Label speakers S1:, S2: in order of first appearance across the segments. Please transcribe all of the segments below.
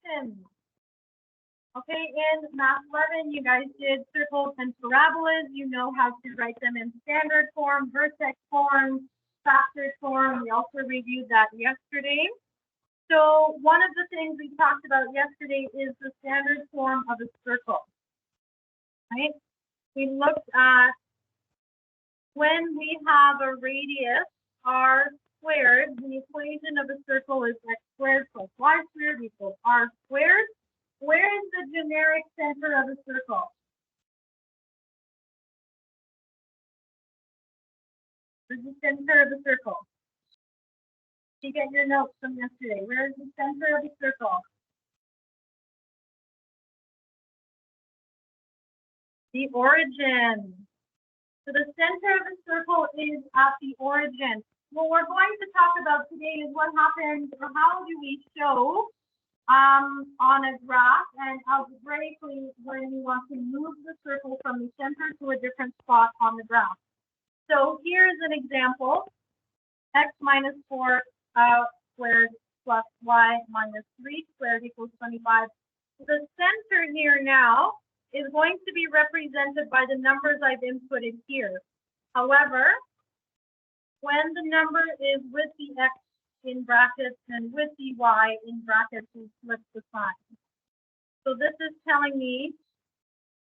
S1: questions? Okay, in Math 11, you guys did circles and parabolas. You know how to write them in standard form, vertex form, factor form. We also reviewed that yesterday. So one of the things we talked about yesterday is the standard form of a circle, right? We looked at when we have a radius r squared, the equation of a circle is x squared plus y squared equals r squared. Where is the generic center of a circle? Where's the center of the circle? You get your notes from yesterday. Where is the center of the circle? The origin. So the center of the circle is at the origin. What we're going to talk about today is what happens, or how do we show on a graph and algebraically when we want to move the circle from the center to a different spot on the graph. So here's an example. X minus 4 squared plus y minus 3 squared equals 25. The center here now is going to be represented by the numbers I've inputted here. However, when the number is with the x in brackets and with the y in brackets, we flip the sign. So this is telling me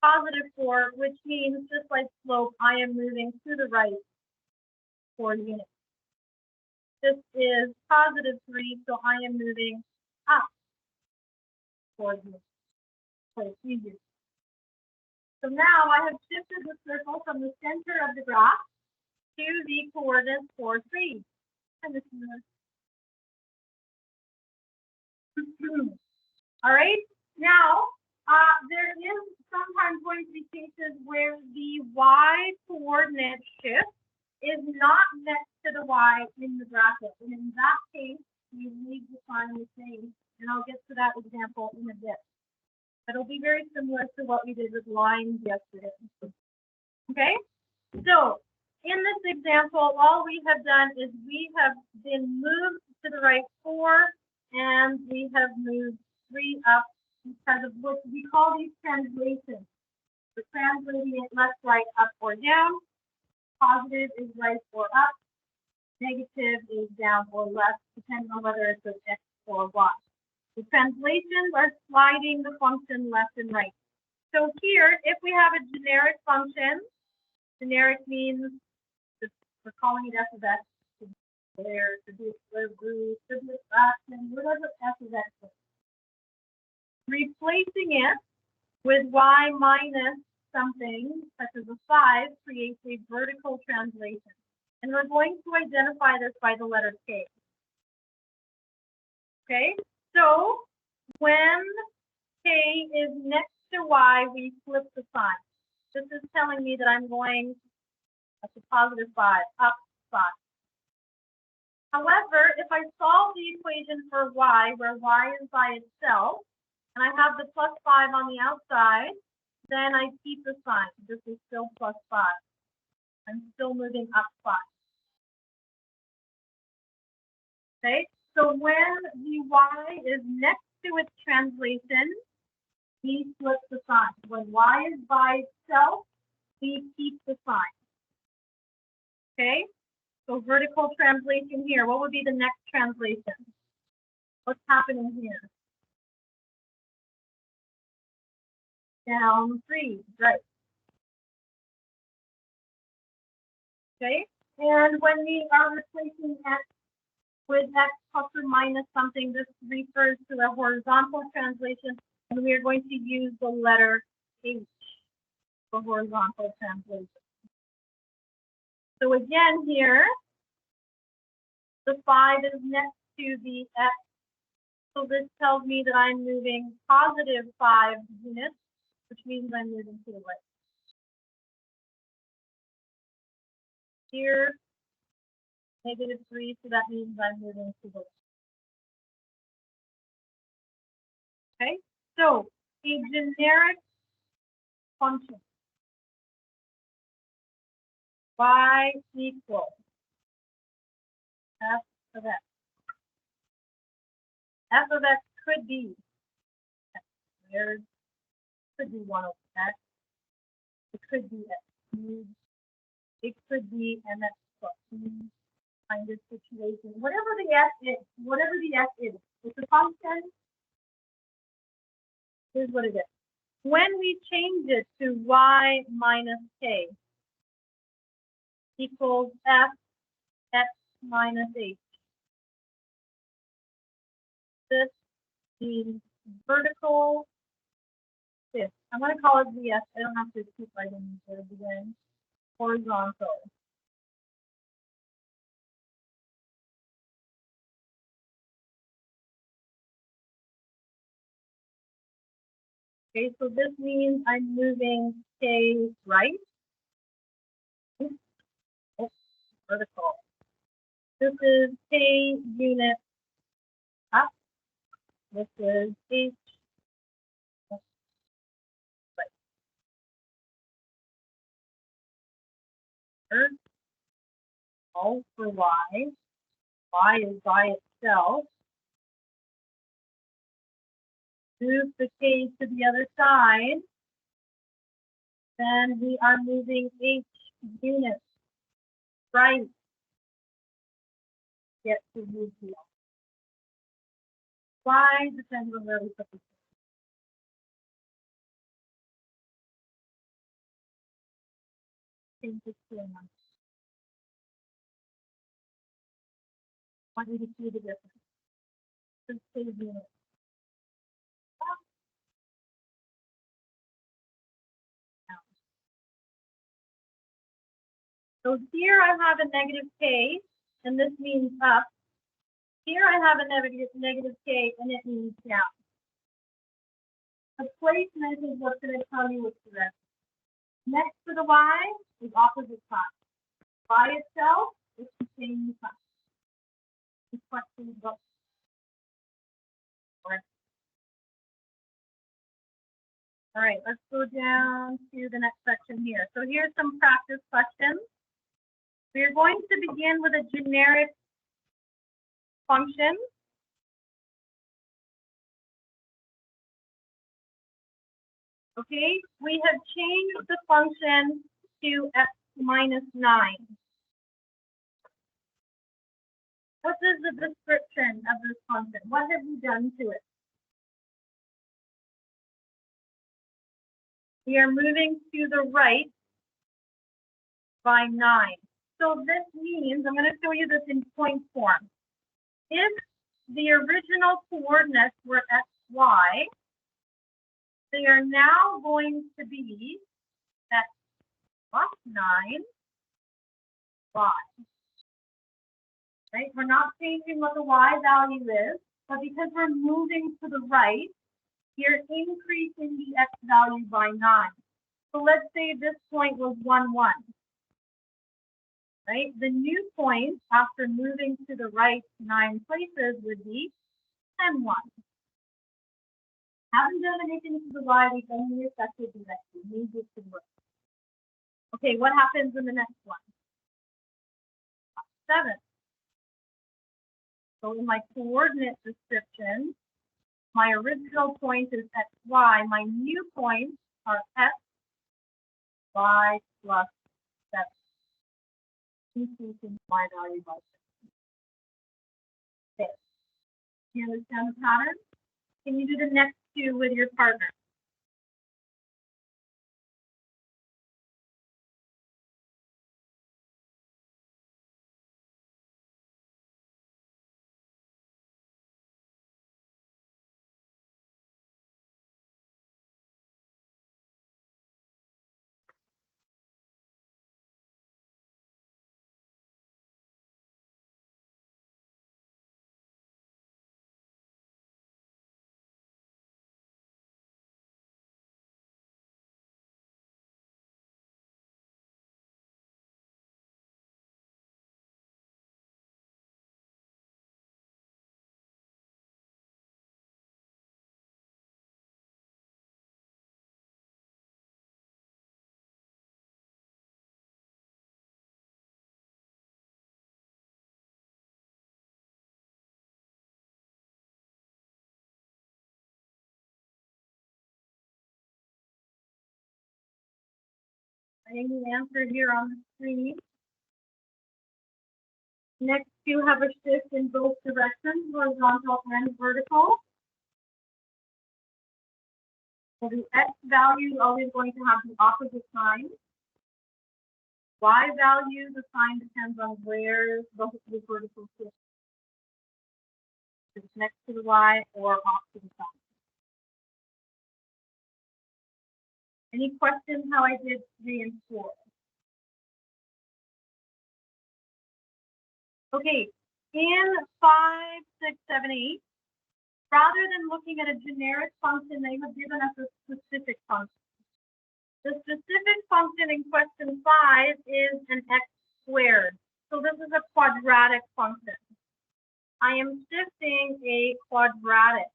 S1: positive 4, which means just like slope, I am moving to the right 4 units. This is positive 3, so I am moving up 4 units. So it's easier. So now I have shifted the circle from the center of the graph to the coordinates 4, 3. And this is all right. Now, there is sometimes going to be cases where the y coordinate shift is not next to the y in the bracket. And in that case, you leave the sign the same. And I'll get to that example in a bit. It'll be very similar to what we did with lines yesterday. Okay? So, in this example, all we have done is we have been moved to the right 4, and we have moved 3 up because of what we call these translations. We're translating it left, right, up, or down. Positive is right or up. Negative is down or left, depending on whether it's an X or Y. The translations are sliding the function left and right. So here, if we have a generic function, generic means we're calling it f of x, there, to do square root, to do fraction, whatever f of x is. Replacing it with y minus something, such as a 5, creates a vertical translation. And we're going to identify this by the letter K. Okay, so when K is next to y, we flip the sign. This is telling me that I'm going up to positive 5, up 5. However, if I solve the equation for y, where y is by itself, and I have the plus 5 on the outside, then I keep the sign. This is still plus 5. I'm still moving up 5. Okay, so when the y is next to its translation, we flip the sign. When y is by itself, we keep the sign. Okay, so vertical translation here. What would be the next translation? What's happening here? Down 3, right. Okay, and when we are replacing x with x plus or minus something, this refers to a horizontal translation, and we are going to use the letter H for horizontal translation. So again here, the 5 is next to the x, so this tells me that I'm moving positive 5 units, which means I'm moving to the right. Here, negative 3, so that means I'm moving to the left. Okay, so a generic function, y equals f of x. F of x could be squared. Could be 1 over x. It could be x cubed. It could be mx plus c kind of situation. Whatever the s is, it's a function. Here's what it is. When we change it to y minus k equals f x minus h, this means vertical shift. I'm going to call it vs. I don't have to keep writing it again. Horizontal. Okay, so this means I'm moving k right. Oh, vertical. This is k unit up. This is h right. Earth, all for y. Y is by itself. Move the k to the other side. Then we are moving h units right. Get to move the y depends on where we put the change this to a number. I want you to see the difference. Just k units. So here I have a negative k, and this means up. Here I have a negative k, and it means down. The placement is what's going to tell you what's correct. Next to the y is opposite side. Y itself is the same sign. This question is about correct. All right, let's go down to the next section here. So here's some practice questions. We're going to begin with a generic function. Okay, we have changed the function to x minus 9. What is the description of this function? What have we done to it? We are moving to the right by 9. So this means, I'm going to show you this in point form. If the original coordinates were x, y, they are now going to be x plus 9, y. Right? We're not changing what the y value is, but because we're moving to the right, you're increasing the x value by 9. So let's say this point was 1, 1. Right? The new point after moving to the right 9 places would be 10, 1. Haven't done anything to the y, we've only affected the x. We move this to the right. Okay, what happens in the next one? 7. So in my coordinate description, my original point is x, y. My new points are x, y plus 7. Increasing y value by 6. Okay. Do you understand the pattern? Can you do the next two with your partner? Writing the answer here on the screen. Next, you have a shift in both directions, horizontal and vertical. So the x value is always going to have the opposite sign. Y value, the sign depends on where the vertical shift is, next to the y or off to the side. Any questions how I did 3 and 4? Okay, in 5, 6, 7, 8, rather than looking at a generic function, they have given us a specific function. The specific function in question 5 is an x squared. So this is a quadratic function. I am shifting a quadratic.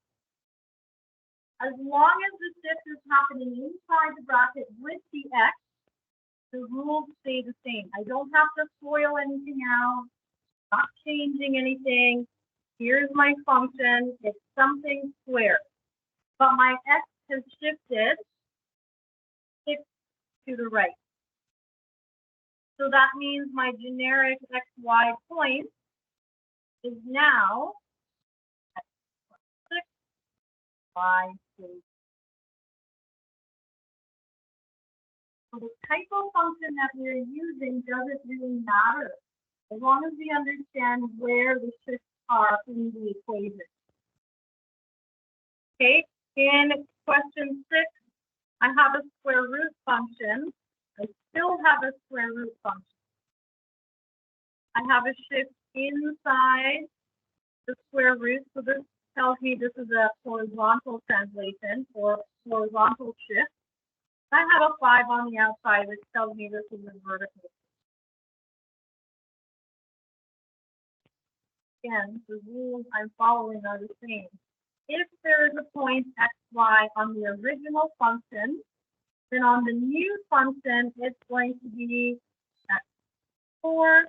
S1: As long as the shift is happening inside the bracket with the x, the rules stay the same. I don't have to FOIL anything out, not changing anything. Here's my function, it's something squared. But my x has shifted 6 to the right. So that means my generic xy point is now x plus 6, y 2. So the type of function that we're using doesn't really matter, as long as we understand where the shifts are in the equation. Okay, in question 6, I have a square root function. I still have a square root function. I have a shift inside the square root, so this tells me this is a horizontal translation or horizontal shift. I have a 5 on the outside, which tells me this is a vertical. Again, the rules I'm following are the same. If there is a point xy on the original function, then on the new function, it's going to be x4,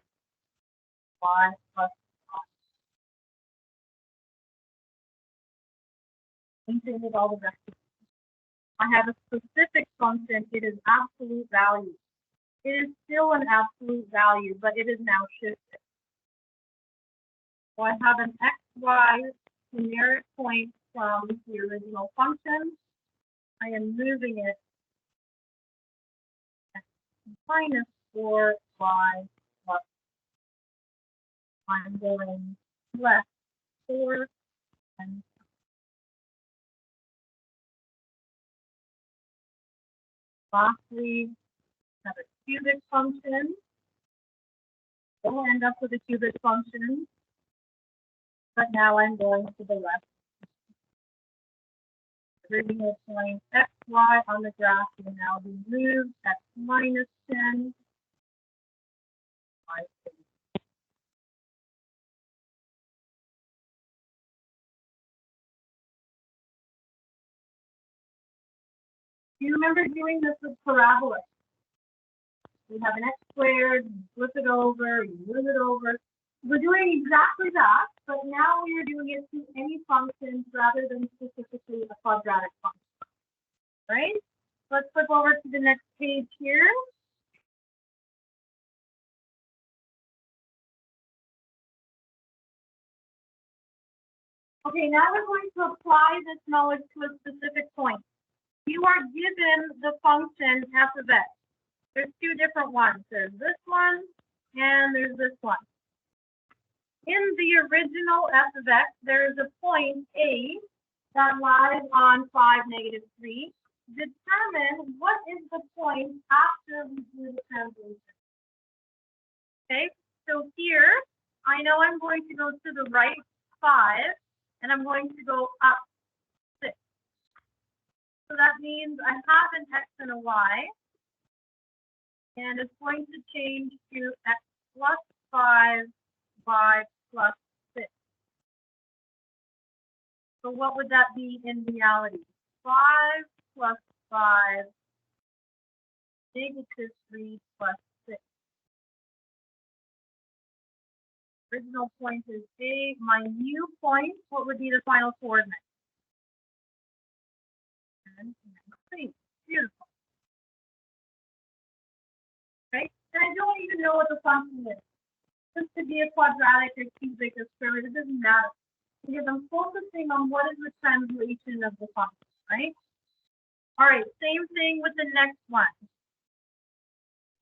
S1: y plus 5. And same with all the rest of it. I have a specific function, it is absolute value. It is still an absolute value, but it is now shifted. So I have an xy numeric point from the original function. I am moving it x minus 4, y plus. I'm going left 4 and lastly, have a cubic function. We'll end up with a cubic function, but now I'm going to the left. Original point xy on the graph will now be moved x minus 10. Do you remember doing this with parabola? We have an x squared, you flip it over, you move it over. We're doing exactly that, but now we are doing it to any functions rather than specifically a quadratic function. Right? Let's flip over to the next page here. Okay, now we're going to apply this knowledge to a specific point. You are given the function f of x. There's 2 different ones. There's this one and there's this one. In the original f of x, there is a point A that lies on 5, -3. Determine what is the point after we do the translation. Okay, so here, I know I'm going to go to the right 5, and I'm going to go up 6. So that means I have an x and a y, and it's going to change to x plus 5, y plus 6. So what would that be in reality? 5 plus 5, -3 plus 6. Original point is A. My new point, what would be the final coordinate? 10 and 3. Beautiful. And I don't even know what the function is. This could be a quadratic or cubic or square root, it doesn't matter. Because I'm focusing on what is the translation of the function, right? All right, same thing with the next one.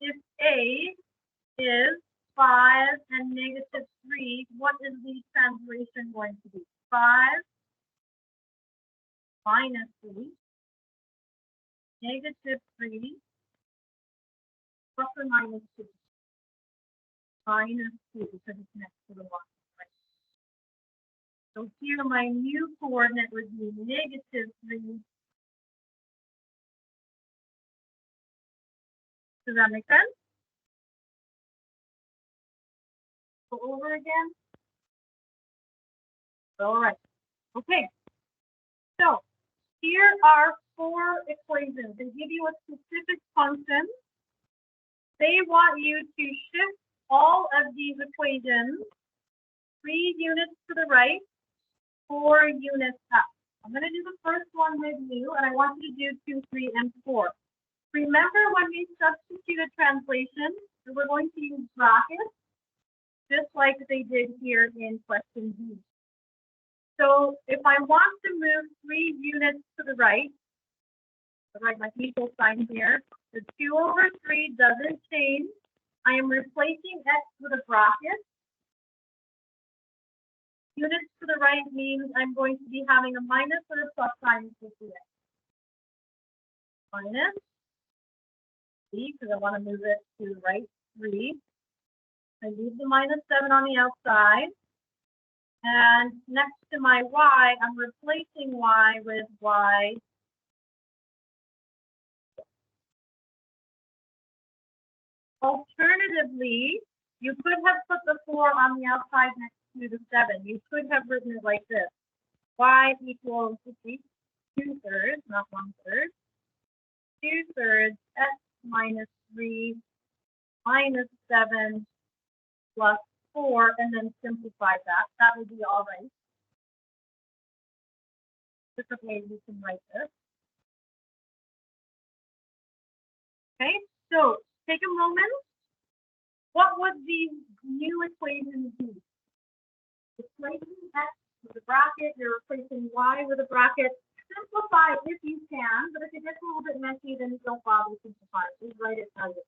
S1: If A is 5 and negative 3, what is the translation going to be? 5 minus 3, negative 3, plus or minus 2. Minus 2 because it's next to the 1. Right? So here my new coordinate would be negative 3. Does that make sense? Go over again. All right. Okay. So here are 4 equations. They give you a specific function. They want you to shift all of these equations 3 units to the right, 4 units up. I'm going to do the first one with you, and I want you to do 2, 3, and 4. Remember when we substitute a translation, we're going to use brackets, just like they did here in question B. So if I want to move 3 units to the right, I'll write my equal sign here. The 2 over 3 doesn't change. I am replacing x with a bracket. Units to the right means I'm going to be having a minus or a plus sign with the x. Minus 3, because I want to move it to the right, 3. I leave the minus 7 on the outside. And next to my y, I'm replacing y with y. Alternatively, you could have put the 4 on the outside next to the 7. You could have written it like this. Y equals 2/3, not 1/3. 2/3 x minus 3 minus 7 plus 4, and then simplify that. That would be all right. Different ways you can write this. Okay, so take a moment. What would these new equations be? Replacing x with a bracket, you're replacing y with a bracket. Simplify if you can, but if it gets a little bit messy, then don't bother simplifying. Just write it as it.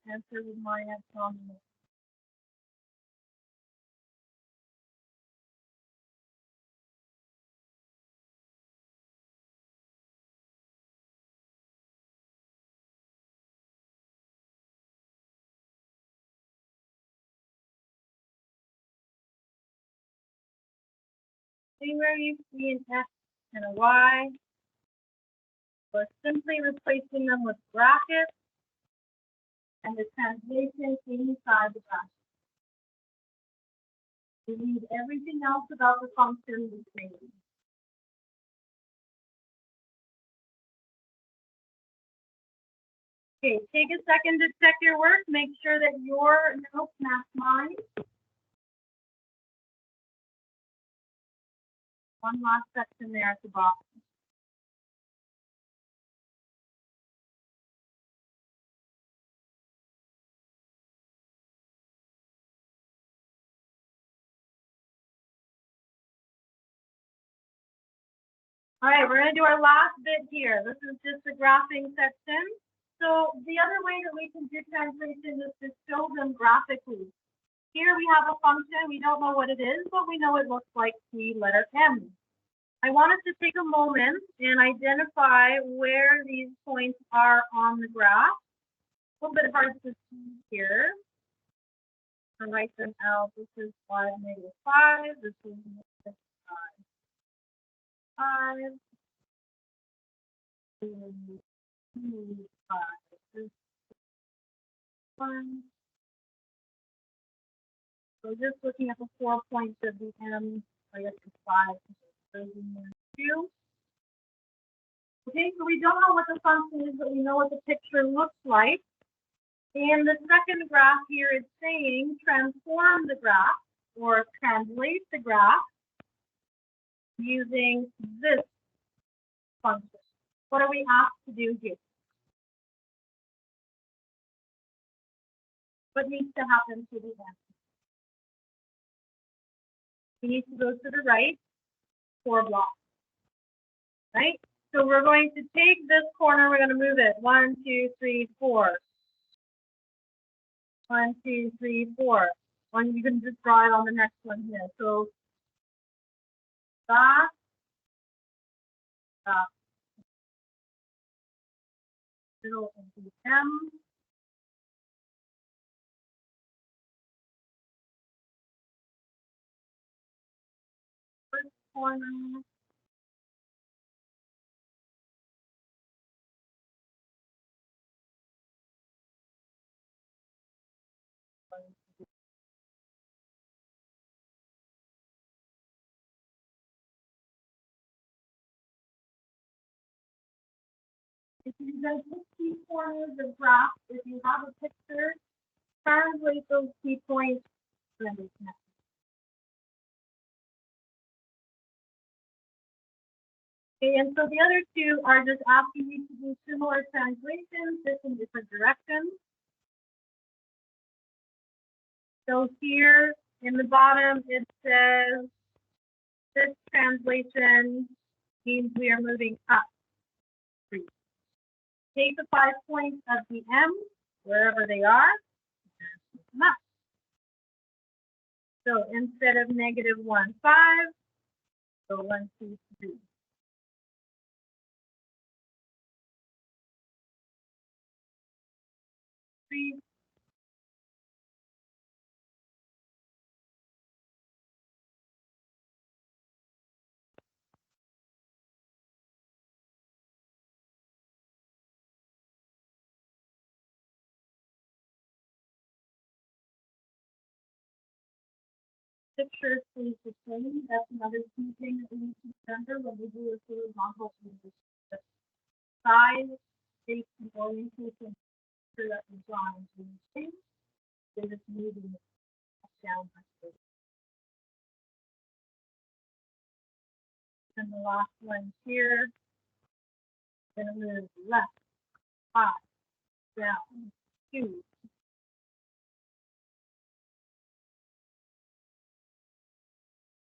S1: The answer with my answer on the anywhere you see an x and a y, we're simply replacing them with brackets and the translation inside the bracket. We leave everything else about the function the same. Okay, take a second to check your work. Make sure that your notes match mine. One last section there at the bottom. All right, we're going to do our last bit here. This is just the graphing section. So the other way that we can do translation is to show them graphically. Here we have a function. We don't know what it is, but we know it looks like the letter M. I want us to take a moment and identify where these points are on the graph. A little bit hard to see here. I'll write them out. This is 5, -5. This is -5, 5. 2, 5. This is 1. So just looking at the 4 points of the M, I guess it's 5. 2. Okay, so we don't know what the function is, but we know what the picture looks like. And the second graph here is saying transform the graph or translate the graph using this function. What are we asked to do here? What needs to happen to the end? We need to go to the right 4 blocks, right? So we're going to take this corner, we're going to move it 1, 2, 3, 4. 1, 2, 3, 4. You can just draw it on the next one here. So that, middle of the M. First corner. If you guys look key corners of graph, if you have a picture, translate those key points to understand. Okay, and so the other two are just asking you to do similar translations, just in different directions. So here in the bottom, it says this translation means we are moving up 3. Take the 5 points of the M, wherever they are, and move them up. So instead of -1, 5, so 1, 2, 3. 3. Picture stays the same. That's another key thing that we need to remember when we do a horizontal transition. The size, shape, and orientation picture that we draw into the shape. They're just moving down like this. And the last one here, we're going to move left, 5, down, 2.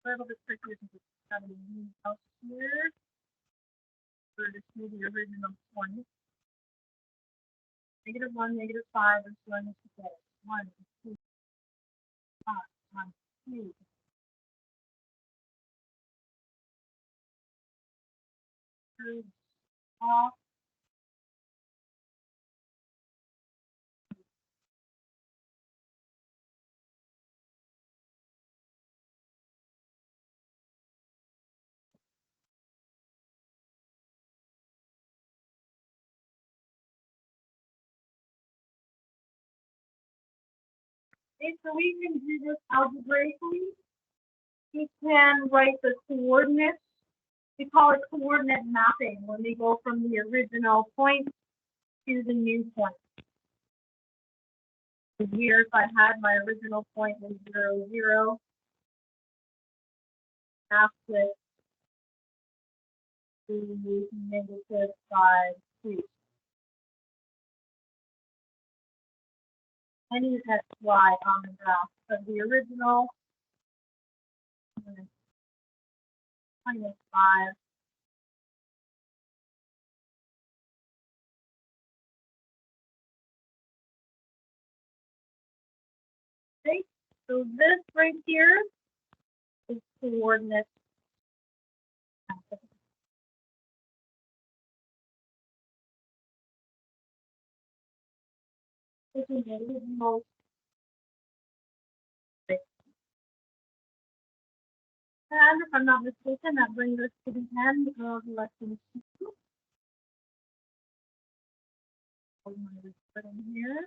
S1: A little bit trickier because it's having a move out here. We're just moving the original point. -1, -5 is going to go 1, 2, 5, 1, 2. Off. Okay, so we can do this algebraically. We can write the coordinates. We call it coordinate mapping when we go from the original point to the new point. So here, if I had my original point was 0, 0, map it to -5, 2. Any xy on the graph of the original -5 So this right here is coordinate axis. This is the most and if I'm not mistaken, that brings us to the end of lesson 2. I'm going to put in here.